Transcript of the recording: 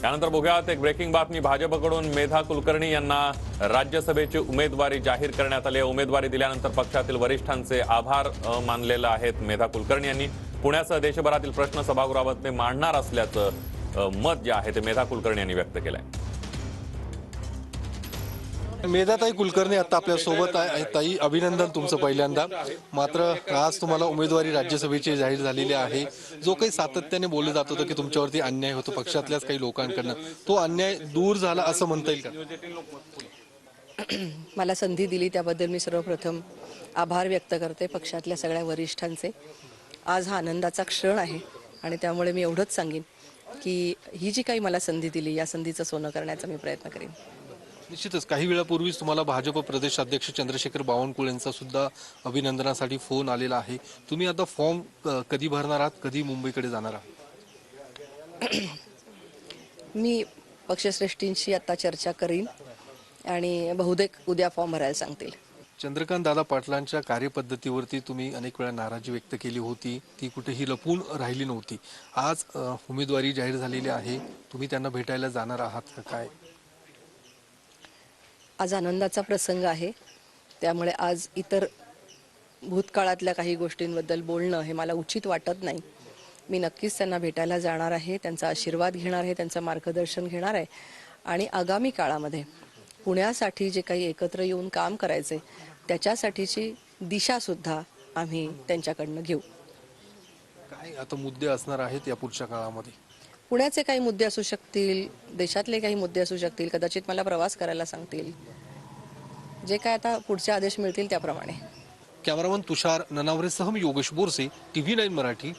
त्यानंतर बघूयात एक ब्रेकिंग बातमी। भाजपकडून मेधा कुलकर्णी यांना राज्यसभेची उमेदवारी जाहीर करण्यात आली आहे। उमेदवारी दिल्यानंतर पक्षातील वरिष्ठांचे आभार मानलेले आहेत। मेधा कुलकर्णी यांनी पुण्यासह देशभरातील प्रश्न सभागृहामध्ये मांडणार असल्याचं मत जे आहे ते मेधा कुलकर्णी यांनी व्यक्त केलं आहे। मेधाताई कुलकर्णी आता आपल्या सोबत आहे। ताई, अभिनंदन तुमचं पहिल्यांदा। मात्र आज तुम्हाला उमेदवारी राज्यसभेची जाहीर झालेली आहे। जो काही सातत्याने बोललं जात होतं की तुमच्यावरती अन्याय होतो पक्षातल्याच काही लोकांकडनं, तो अन्याय दूर झाला असं म्हणता येईल का? मला संधी दिली त्याबद्दल मी सर्वप्रथम आभार व्यक्त करते पक्षातल्या सगळ्या वरिष्ठांचे। आज हा आनंदाचा क्षण आहे आणि त्यामुळे मी एवढंच सांगेन की ही जी काही मला संधी दिली या संधीचं सोनं करण्याचा मी प्रयत्न करेन। निश्चितच काही वेळापूर्वीच तुम्हाला भाजप प्रदेश अध्यक्ष चंद्रशेखर बावनकुळे यांचा सुद्धा अभिनंदनासाठी फोन आलेला आहे। तुम्ही आता फॉर्म कधी भरणार आहात, कधी मुंबईकडे जाणार आहात? मी पक्षश्रेष्ठींशी आता चर्चा करीन आणि बहुतेक उद्या फॉर्म भरायला सांगतील। चंद्रकांत दादा पाटलांच्या कार्यपद्धतीवरती तुम्ही अनेक वेळा नाराजी व्यक्त केली होती, ती कुठेही लपून राहिली नव्हती। आज उमेदवारी जाहीर झालेली आहे, तुम्ही त्यांना भेटायला जाणार आहात का काय? आज आनंदाचा प्रसंग आहे, त्यामुळे आज इतर भूतकाळातल्या काही गोष्टींबद्दल बोलणं हे मला उचित वाटत नाही। मी नक्कीच त्यांना भेटायला जाणार आहे, त्यांचा आशीर्वाद घेणार आहे, त्यांचं मार्गदर्शन घेणार आहे आणि आगामी काळामध्ये पुण्यासाठी जे काही एकत्र येऊन काम करायचे त्याच्यासाठीची दिशासुद्धा आम्ही त्यांच्याकडनं घेऊ। काय आता मुद्दे असणार आहेत या पुढच्या काळामध्ये? पुण्याचे काही मुद्दे असू शकतील, देशातले काही मुद्दे असू शकतील, कदाचित मला प्रवास करायला सांगतील। जे काय आता पुढचे आदेश मिळतील त्याप्रमाणे। कॅमेरामन तुषार ननावरेसह मी योगेश बोरसे, TV9 मराठी।